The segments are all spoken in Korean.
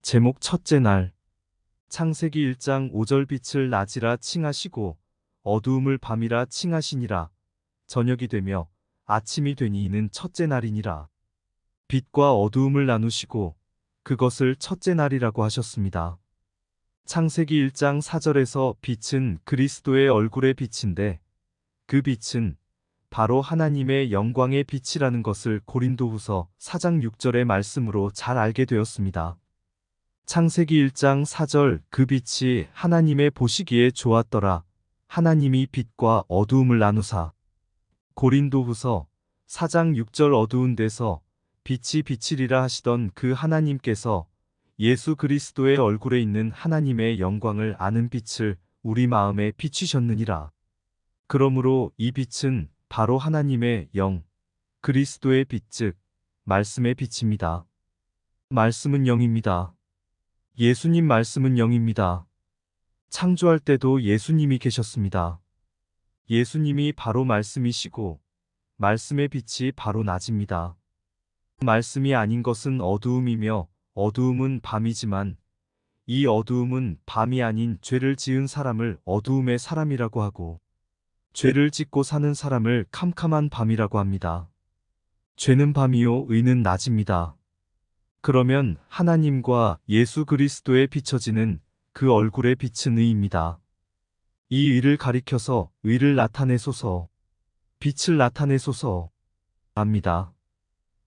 제목 첫째 날. 창세기 1장 5절 빛을 낮이라 칭하시고 어두움을 밤이라 칭하시니라. 저녁이 되며 아침이 되니 이는 첫째 날이니라. 빛과 어두움을 나누시고 그것을 첫째 날이라고 하셨습니다. 창세기 1장 4절에서 빛은 그리스도의 얼굴의 빛인데 그 빛은 바로 하나님의 영광의 빛이라는 것을 고린도후서 4장 6절의 말씀으로 잘 알게 되었습니다. 창세기 1장 4절 그 빛이 하나님의 보시기에 좋았더라. 하나님이 빛과 어두움을 나누사. 고린도후서 4장 6절 어두운 데서 빛이 비치리라 하시던 그 하나님께서 예수 그리스도의 얼굴에 있는 하나님의 영광을 아는 빛을 우리 마음에 비추셨느니라. 그러므로 이 빛은 바로 하나님의 영, 그리스도의 빛 즉 말씀의 빛입니다. 말씀은 영입니다. 예수님 말씀은 영입니다. 창조할 때도 예수님이 계셨습니다. 예수님이 바로 말씀이시고 말씀의 빛이 바로 낮입니다. 말씀이 아닌 것은 어두움이며 어두움은 밤이지만 이 어두움은 밤이 아닌 죄를 지은 사람을 어두움의 사람이라고 하고 죄를 짓고 사는 사람을 캄캄한 밤이라고 합니다. 죄는 밤이요 의는 낮입니다. 그러면 하나님과 예수 그리스도에 비춰지는 그 얼굴의 빛은 의입니다. 이 의를 가리켜서 의를 나타내소서, 빛을 나타내소서 합니다.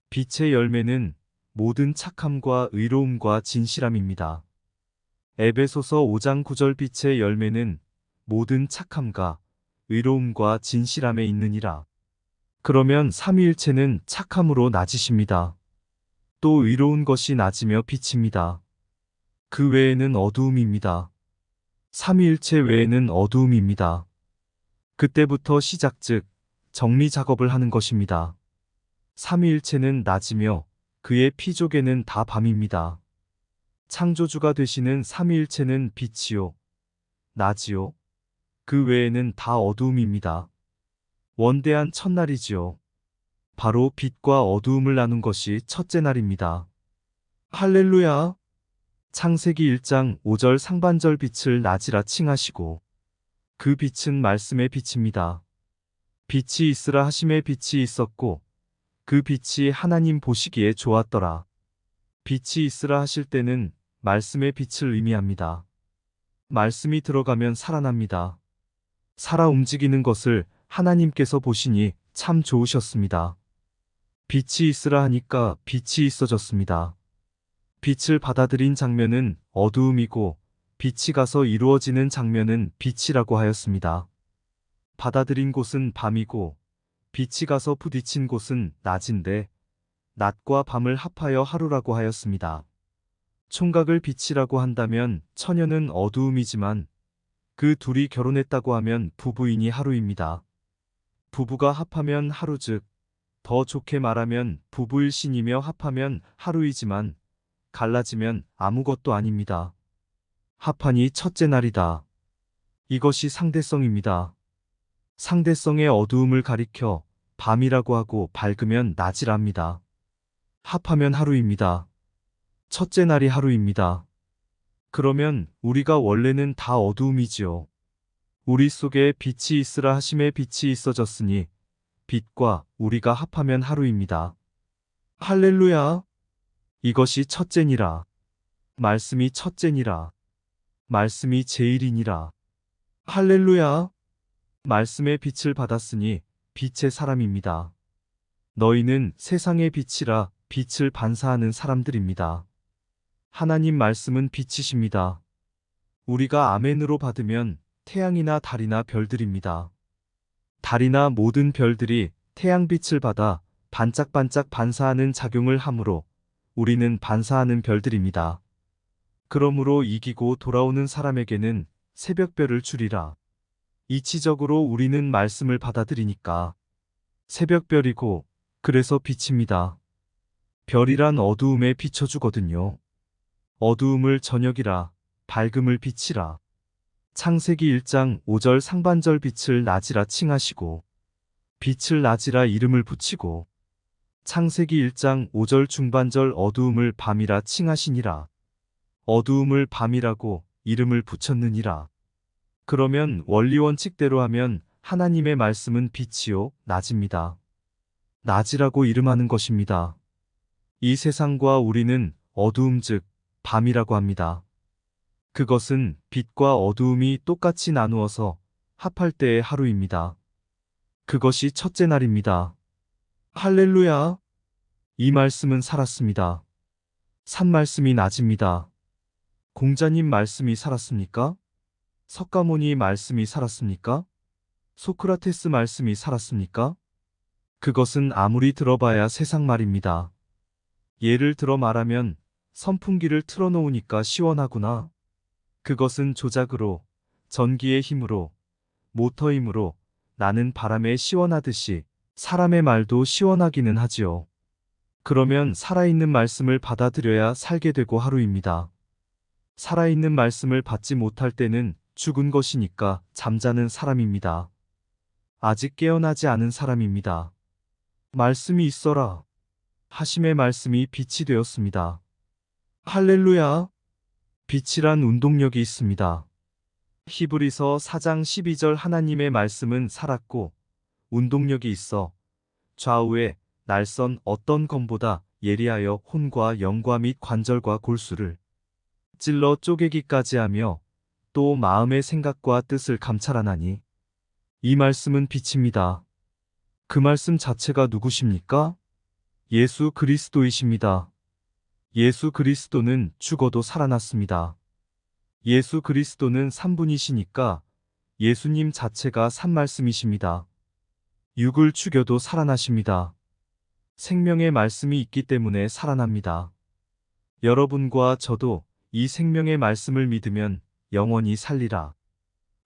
빛의 열매는 모든 착함과 의로움과 진실함입니다. 에베소서 5장 9절 빛의 열매는 모든 착함과 의로움과 진실함에 있느니라. 그러면 삼위일체는 착함으로 낮으십니다. 또 의로운 것이 낮으며 빛입니다. 그 외에는 어두움입니다. 삼위일체 외에는 어두움입니다. 그때부터 시작 즉 정리 작업을 하는 것입니다. 삼위일체는 낮이며 그의 피조계는 다 밤입니다. 창조주가 되시는 삼위일체는 빛이요, 낮이요, 그 외에는 다 어두움입니다. 원대한 첫날이지요. 바로 빛과 어두움을 나눈 것이 첫째 날입니다. 할렐루야! 창세기 1장 5절 상반절 빛을 낮이라 칭하시고 그 빛은 말씀의 빛입니다. 빛이 있으라 하심에 빛이 있었고 그 빛이 하나님 보시기에 좋았더라. 빛이 있으라 하실 때는 말씀의 빛을 의미합니다. 말씀이 들어가면 살아납니다. 살아 움직이는 것을 하나님께서 보시니 참 좋으셨습니다. 빛이 있으라 하니까 빛이 있어졌습니다. 빛을 받아들인 장면은 어두움이고 빛이 가서 이루어지는 장면은 빛이라고 하였습니다. 받아들인 곳은 밤이고 빛이 가서 부딪힌 곳은 낮인데 낮과 밤을 합하여 하루라고 하였습니다. 총각을 빛이라고 한다면 처녀는 어두움이지만 그 둘이 결혼했다고 하면 부부이니 하루입니다. 부부가 합하면 하루 즉 더 좋게 말하면 부부일신이며 합하면 하루이지만 갈라지면 아무것도 아닙니다. 합하니 첫째 날이다. 이것이 상대성입니다. 상대성의 어두움을 가리켜 밤이라고 하고 밝으면 낮이랍니다. 합하면 하루입니다. 첫째 날이 하루입니다. 그러면 우리가 원래는 다 어두움이지요. 우리 속에 빛이 있으라 하심에 빛이 있어졌으니 빛과 우리가 합하면 하루입니다. 할렐루야! 이것이 첫째니라. 말씀이 첫째니라. 말씀이 제일이니라. 할렐루야! 말씀의 빛을 받았으니 빛의 사람입니다. 너희는 세상의 빛이라 빛을 반사하는 사람들입니다. 하나님 말씀은 빛이십니다. 우리가 아멘으로 받으면 태양이나 달이나 별들입니다. 달이나 모든 별들이 태양빛을 받아 반짝반짝 반사하는 작용을 하므로 우리는 반사하는 별들입니다. 그러므로 이기고 돌아오는 사람에게는 새벽별을 주리라. 이치적으로 우리는 말씀을 받아들이니까 새벽별이고 그래서 빛입니다. 별이란 어두움에 비춰주거든요. 어두움을 저녁이라 밝음을 빛이라. 창세기 1장 5절 상반절 빛을 낮이라 칭하시고 빛을 낮이라 이름을 붙이고 창세기 1장 5절 중반절 어두움을 밤이라 칭하시니라. 어두움을 밤이라고 이름을 붙였느니라. 그러면 원리 원칙대로 하면 하나님의 말씀은 빛이요, 낮입니다. 낮이라고 이름하는 것입니다. 이 세상과 우리는 어두움 즉 밤이라고 합니다. 그것은 빛과 어두움이 똑같이 나누어서 합할 때의 하루입니다. 그것이 첫째 날입니다. 할렐루야! 이 말씀은 살았습니다. 산 말씀이 낮입니다. 공자님 말씀이 살았습니까? 석가모니 말씀이 살았습니까? 소크라테스 말씀이 살았습니까? 그것은 아무리 들어봐야 세상 말입니다. 예를 들어 말하면 선풍기를 틀어놓으니까 시원하구나. 그것은 조작으로, 전기의 힘으로, 모터 힘으로 나는 바람에 시원하듯이 사람의 말도 시원하기는 하지요. 그러면 살아있는 말씀을 받아들여야 살게 되고 하루입니다. 살아있는 말씀을 받지 못할 때는 죽은 것이니까 잠자는 사람입니다. 아직 깨어나지 않은 사람입니다. 말씀이 있어라. 하심의 말씀이 빛이 되었습니다. 할렐루야! 빛이란 운동력이 있습니다. 히브리서 4장 12절 하나님의 말씀은 살았고 운동력이 있어 좌우에 날선 어떤 검보다 예리하여 혼과 영과 및 관절과 골수를 찔러 쪼개기까지 하며 또 마음의 생각과 뜻을 감찰하나니 이 말씀은 빛입니다. 그 말씀 자체가 누구십니까? 예수 그리스도이십니다. 예수 그리스도는 죽어도 살아났습니다. 예수 그리스도는 산분이시니까 예수님 자체가 산말씀이십니다. 육을 죽여도 살아나십니다. 생명의 말씀이 있기 때문에 살아납니다. 여러분과 저도 이 생명의 말씀을 믿으면 영원히 살리라.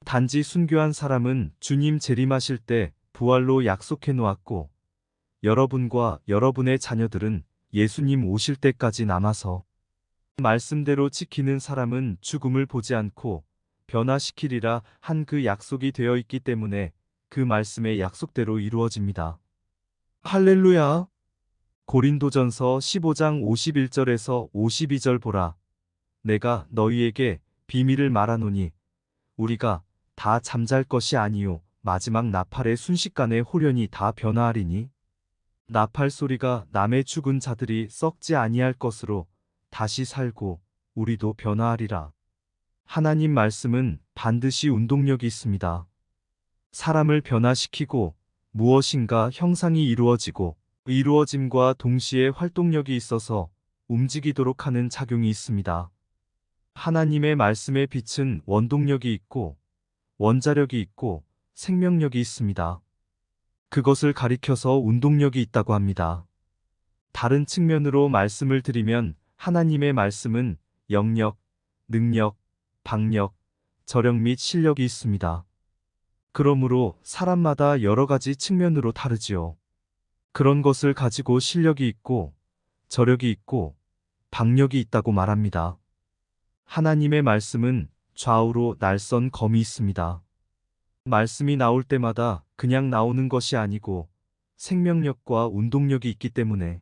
단지 순교한 사람은 주님 재림하실 때 부활로 약속해 놓았고 여러분과 여러분의 자녀들은 예수님 오실 때까지 남아서 말씀대로 지키는 사람은 죽음을 보지 않고 변화시키리라 한 그 약속이 되어 있기 때문에 그 말씀의 약속대로 이루어집니다. 할렐루야! 고린도전서 15장 51절에서 52절 보라. 내가 너희에게 비밀을 말하노니 우리가 다 잠잘 것이 아니요 마지막 나팔의 순식간에 홀연히 다 변화하리니 나팔 소리가 남의 죽은 자들이 썩지 아니할 것으로 다시 살고 우리도 변화하리라. 하나님 말씀은 반드시 운동력이 있습니다. 사람을 변화시키고 무엇인가 형상이 이루어지고 이루어짐과 동시에 활동력이 있어서 움직이도록 하는 작용이 있습니다. 하나님의 말씀의 빛은 원동력이 있고 원자력이 있고 생명력이 있습니다. 그것을 가리켜서 운동력이 있다고 합니다. 다른 측면으로 말씀을 드리면 하나님의 말씀은 영력, 능력, 박력, 저력 및 실력이 있습니다. 그러므로 사람마다 여러 가지 측면으로 다르지요. 그런 것을 가지고 실력이 있고 저력이 있고 박력이 있다고 말합니다. 하나님의 말씀은 좌우로 날선 검이 있습니다. 말씀이 나올 때마다 그냥 나오는 것이 아니고 생명력과 운동력이 있기 때문에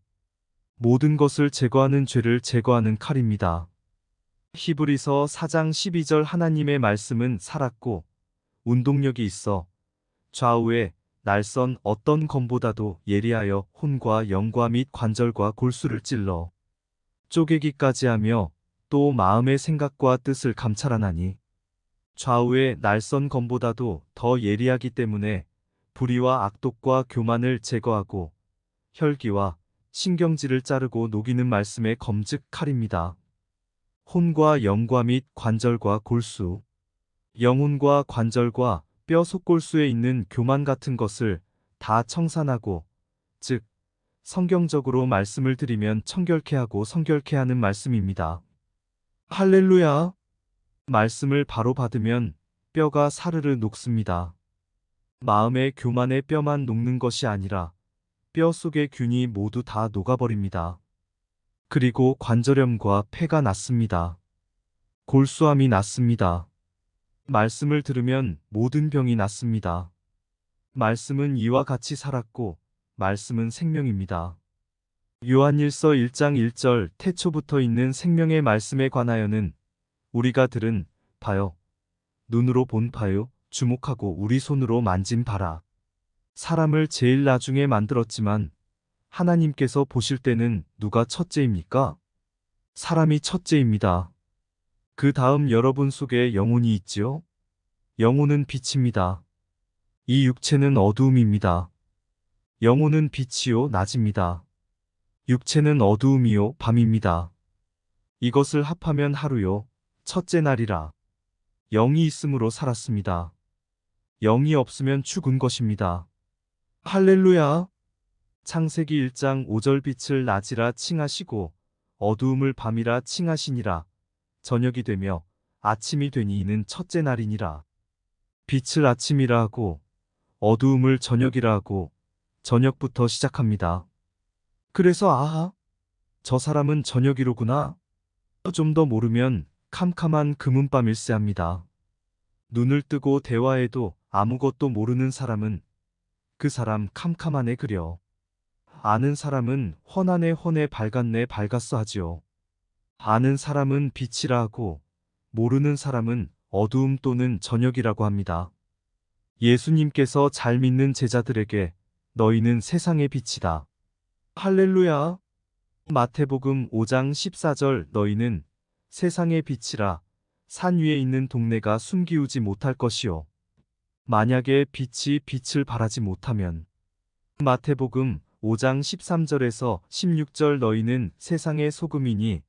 모든 것을 제거하는 죄를 제거하는 칼입니다. 히브리서 4장 12절 하나님의 말씀은 살았고 운동력이 있어 좌우에 날선 어떤 검보다도 예리하여 혼과 영과 및 관절과 골수를 찔러 쪼개기까지 하며 또 마음의 생각과 뜻을 감찰하나니 좌우의 날선 검보다도 더 예리하기 때문에 불의와 악독과 교만을 제거하고 혈기와 신경질을 자르고 녹이는 말씀의 검즉 칼입니다. 혼과 영과 및 관절과 골수, 영혼과 관절과 뼈 속골수에 있는 교만 같은 것을 다 청산하고 즉 성경적으로 말씀을 드리면 청결케 하고 성결케 하는 말씀입니다. 할렐루야! 말씀을 바로 받으면 뼈가 사르르 녹습니다. 마음의 교만의 뼈만 녹는 것이 아니라 뼈 속의 균이 모두 다 녹아버립니다. 그리고 관절염과 폐가 낫습니다. 골수암이 낫습니다. 말씀을 들으면 모든 병이 낫습니다. 말씀은 이와 같이 살았고 말씀은 생명입니다. 요한일서 1장 1절 태초부터 있는 생명의 말씀에 관하여는 우리가 들은 바요, 눈으로 본 바요, 주목하고 우리 손으로 만진 바라. 사람을 제일 나중에 만들었지만 하나님께서 보실 때는 누가 첫째입니까? 사람이 첫째입니다. 그 다음 여러분 속에 영혼이 있지요? 영혼은 빛입니다. 이 육체는 어두움입니다. 영혼은 빛이요 낮입니다. 육체는 어두움이요 밤입니다. 이것을 합하면 하루요 첫째 날이라. 영이 있음으로 살았습니다. 영이 없으면 죽은 것입니다. 할렐루야. 창세기 1장 5절 빛을 낮이라 칭하시고 어두움을 밤이라 칭하시니라. 저녁이 되며 아침이 되니 이는 첫째 날이니라. 빛을 아침이라 하고 어두움을 저녁이라 하고 저녁부터 시작합니다. 그래서 아하, 저 사람은 저녁이로구나. 좀 더 모르면 캄캄한 금은밤일세합니다. 눈을 뜨고 대화해도 아무것도 모르는 사람은 그 사람 캄캄하네 그려. 아는 사람은 훤하네 훤해 밝았네 밝았어 하지요. 아는 사람은 빛이라 하고 모르는 사람은 어두움 또는 저녁이라고 합니다. 예수님께서 잘 믿는 제자들에게 너희는 세상의 빛이다. 할렐루야. 마태복음 5장 14절 너희는 세상의 빛이라. 산 위에 있는 동네가 숨기우지 못할 것이요. 만약에 빛이 빛을 발하지 못하면. 마태복음 5장 13절에서 16절 너희는 세상의 소금이니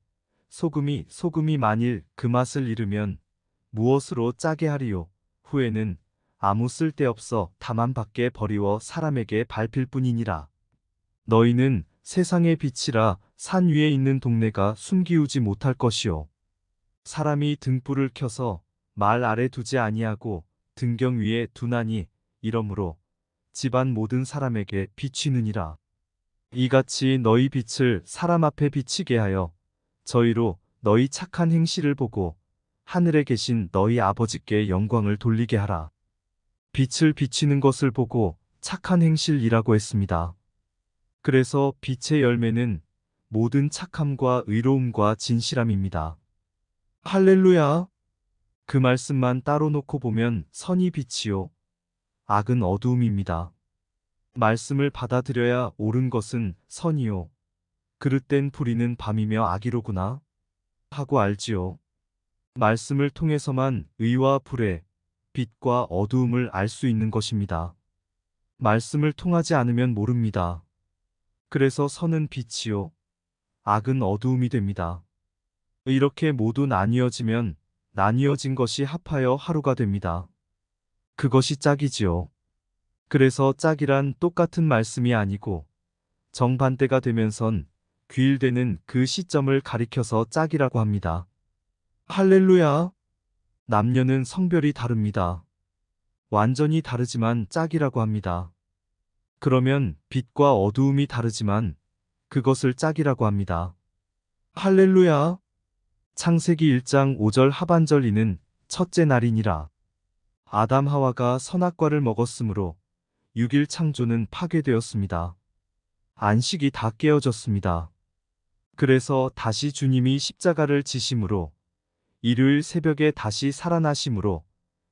소금이 만일 그 맛을 잃으면 무엇으로 짜게 하리요. 후에는 아무 쓸데없어 다만 밖에 버리워 사람에게 밟힐 뿐이니라. 너희는 세상의 빛이라. 산 위에 있는 동네가 숨기우지 못할 것이요. 사람이 등불을 켜서 말 아래 두지 아니하고 등경 위에 두나니 이러므로 집안 모든 사람에게 비치느니라. 이같이 너희 빛을 사람 앞에 비치게 하여 저희로 너희 착한 행실을 보고 하늘에 계신 너희 아버지께 영광을 돌리게 하라. 빛을 비치는 것을 보고 착한 행실이라고 했습니다. 그래서 빛의 열매는 모든 착함과 의로움과 진실함입니다. 할렐루야. 그 말씀만 따로 놓고 보면 선이 빛이요 악은 어두움입니다. 말씀을 받아들여야 옳은 것은 선이요 그릇된 불의는 밤이며 악이로구나 하고 알지요. 말씀을 통해서만 의와 불의, 빛과 어두움을 알 수 있는 것입니다. 말씀을 통하지 않으면 모릅니다. 그래서 선은 빛이요 악은 어두움이 됩니다. 이렇게 모두 나뉘어지면 나뉘어진 것이 합하여 하루가 됩니다. 그것이 짝이지요. 그래서 짝이란 똑같은 말씀이 아니고 정반대가 되면선 귀일되는 그 시점을 가리켜서 짝이라고 합니다. 할렐루야. 남녀는 성별이 다릅니다. 완전히 다르지만 짝이라고 합니다. 그러면 빛과 어두움이 다르지만 그것을 짝이라고 합니다. 할렐루야. 창세기 1장 5절 하반절 이는 첫째 날이니라. 아담 하와가 선악과를 먹었으므로 6일 창조는 파괴되었습니다. 안식이 다 깨어졌습니다. 그래서 다시 주님이 십자가를 지심으로 일요일 새벽에 다시 살아나심으로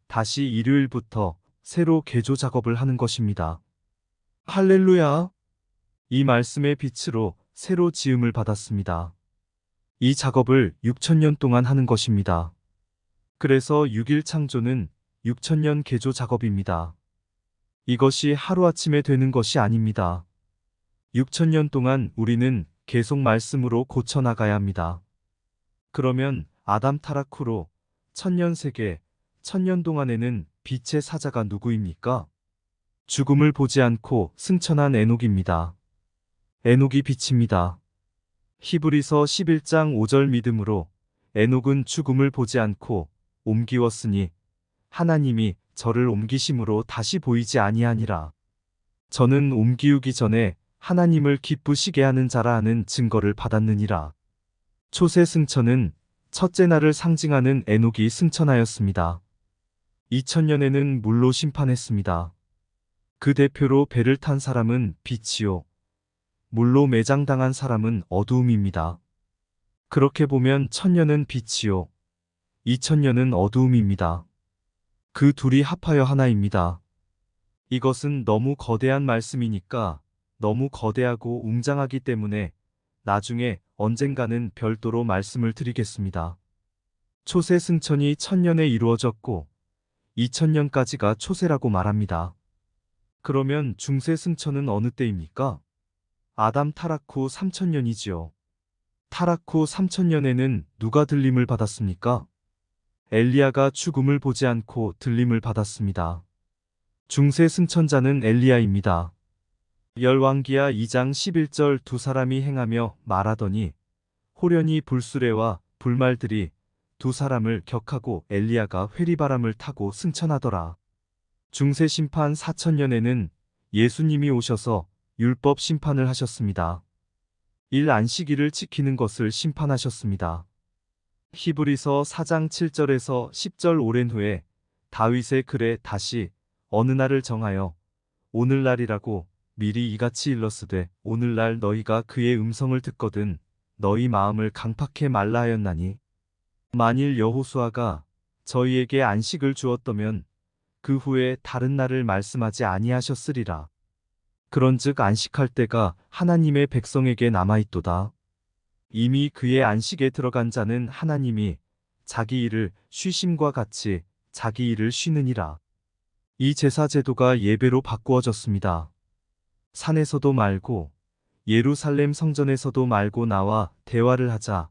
다시 일요일부터 새로 개조 작업을 하는 것입니다. 할렐루야. 이 말씀의 빛으로 새로 지음을 받았습니다. 이 작업을 6천년 동안 하는 것입니다. 그래서 6일 창조는 6천년 개조 작업입니다. 이것이 하루아침에 되는 것이 아닙니다. 6천년 동안 우리는 계속 말씀으로 고쳐나가야 합니다. 그러면 아담 타락 후로 천년 세계, 천년 동안에는 빛의 사자가 누구입니까? 죽음을 보지 않고 승천한 에녹입니다. 에녹이 빛입니다. 히브리서 11장 5절 믿음으로 에녹은 죽음을 보지 않고 옮기웠으니 하나님이 저를 옮기심으로 다시 보이지 아니하니라. 저는 옮기우기 전에 하나님을 기쁘시게 하는 자라 하는 증거를 받았느니라. 초세 승천은 첫째 날을 상징하는 에녹이 승천하였습니다. 2000년에는 물로 심판했습니다. 그 대표로 배를 탄 사람은 빛이요 물로 매장당한 사람은 어두움입니다. 그렇게 보면 천년은 빛이요, 이천년은 어두움입니다. 그 둘이 합하여 하나입니다. 이것은 너무 거대한 말씀이니까, 너무 거대하고 웅장하기 때문에 나중에 언젠가는 별도로 말씀을 드리겠습니다. 초세승천이 천년에 이루어졌고 2000년까지가 초세라고 말합니다. 그러면 중세승천은 어느 때입니까? 아담 타락 후 3000년이지요. 타락 후 3000년에는 누가 들림을 받았습니까? 엘리야가 죽음을 보지 않고 들림을 받았습니다. 중세승천자는 엘리야입니다. 열왕기하 2장 11절 두 사람이 행하며 말하더니 호련히 불수레와 불말들이 두 사람을 격하고 엘리야가 회리바람을 타고 승천하더라. 중세심판 4000년에는 예수님이 오셔서 율법 심판을 하셨습니다. 일 안식일을 지키는 것을 심판하셨습니다. 히브리서 4장 7절에서 10절 오랜 후에 다윗의 글에 다시 어느 날을 정하여 오늘날이라고 미리 이같이 일렀으되 오늘날 너희가 그의 음성을 듣거든 너희 마음을 강팍해 말라 하였나니 만일 여호수아가 저희에게 안식을 주었다면 그 후에 다른 날을 말씀하지 아니하셨으리라. 그런즉 안식할 때가 하나님의 백성에게 남아있도다. 이미 그의 안식에 들어간 자는 하나님이 자기 일을 쉬심과 같이 자기 일을 쉬느니라. 이 제사 제도가 예배로 바꾸어졌습니다. 산에서도 말고 예루살렘 성전에서도 말고 나와 대화를 하자.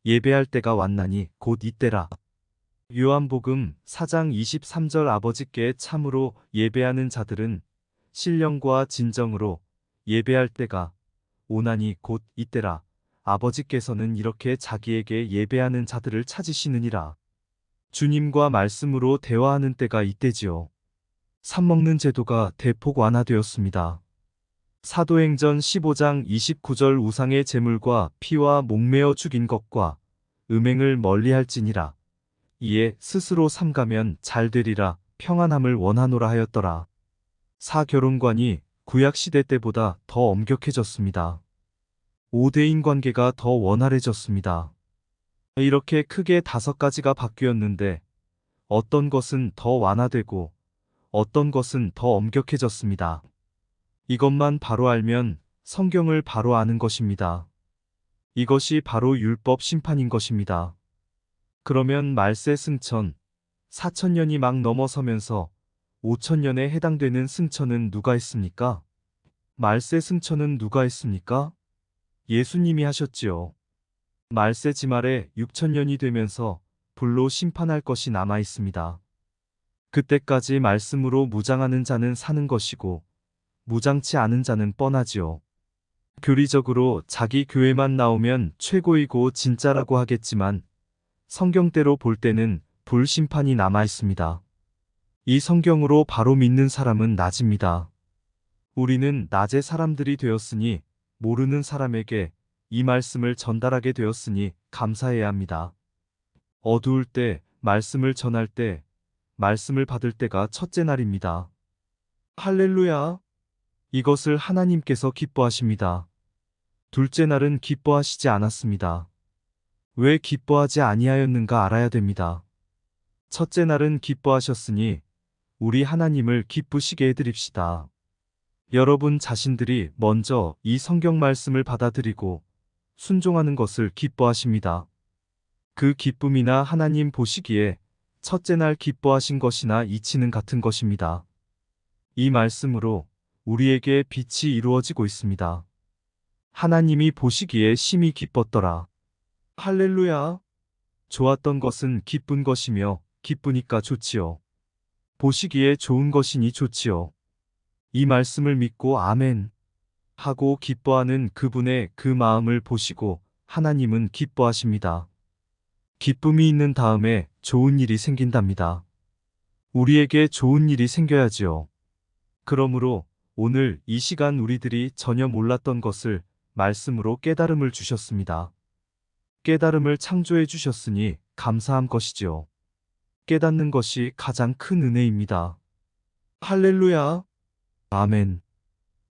예배할 때가 왔나니 곧 이때라. 요한복음 4장 23절 아버지께 참으로 예배하는 자들은 신령과 진정으로 예배할 때가 오나니 곧 이때라. 아버지께서는 이렇게 자기에게 예배하는 자들을 찾으시느니라. 주님과 말씀으로 대화하는 때가 이때지요. 삽 먹는 제도가 대폭 완화되었습니다. 사도행전 15장 29절 우상의 제물과 피와 목매어 죽인 것과 음행을 멀리할지니라. 이에 스스로 삼가면 잘 되리라 평안함을 원하노라 하였더라. 사결혼관이 구약시대 때보다 더 엄격해졌습니다. 5대인 관계가 더 원활해졌습니다. 이렇게 크게 5가지가 바뀌었는데 어떤 것은 더 완화되고 어떤 것은 더 엄격해졌습니다. 이것만 바로 알면 성경을 바로 아는 것입니다. 이것이 바로 율법 심판인 것입니다. 그러면 말세 승천, 4000년이 막 넘어서면서 5000년에 해당되는 승천은 누가 했습니까? 말세 승천은 누가 했습니까? 예수님이 하셨지요. 말세 지말에 6000년이 되면서 불로 심판할 것이 남아 있습니다. 그때까지 말씀으로 무장하는 자는 사는 것이고 무장치 않은 자는 뻔하지요. 교리적으로 자기 교회만 나오면 최고이고 진짜라고 하겠지만 성경대로 볼 때는 불심판이 남아 있습니다. 이 성경으로 바로 믿는 사람은 낮입니다. 우리는 낮의 사람들이 되었으니 모르는 사람에게 이 말씀을 전달하게 되었으니 감사해야 합니다. 어두울 때, 말씀을 전할 때, 말씀을 받을 때가 첫째 날입니다. 할렐루야! 이것을 하나님께서 기뻐하십니다. 둘째 날은 기뻐하시지 않았습니다. 왜 기뻐하지 아니하였는가 알아야 됩니다. 첫째 날은 기뻐하셨으니 우리 하나님을 기쁘시게 해드립시다. 여러분 자신들이 먼저 이 성경 말씀을 받아들이고 순종하는 것을 기뻐하십니다. 그 기쁨이나 하나님 보시기에 첫째 날 기뻐하신 것이나 이치는 같은 것입니다. 이 말씀으로 우리에게 빛이 이루어지고 있습니다. 하나님이 보시기에 심히 기뻤더라. 할렐루야! 좋았던 것은 기쁜 것이며 기쁘니까 좋지요. 보시기에 좋은 것이니 좋지요. 이 말씀을 믿고 아멘 하고 기뻐하는 그분의 그 마음을 보시고 하나님은 기뻐하십니다. 기쁨이 있는 다음에 좋은 일이 생긴답니다. 우리에게 좋은 일이 생겨야지요. 그러므로 오늘 이 시간 우리들이 전혀 몰랐던 것을 말씀으로 깨달음을 주셨습니다. 깨달음을 창조해 주셨으니 감사한 것이지요. 깨닫는 것이 가장 큰 은혜입니다. 할렐루야! 아멘.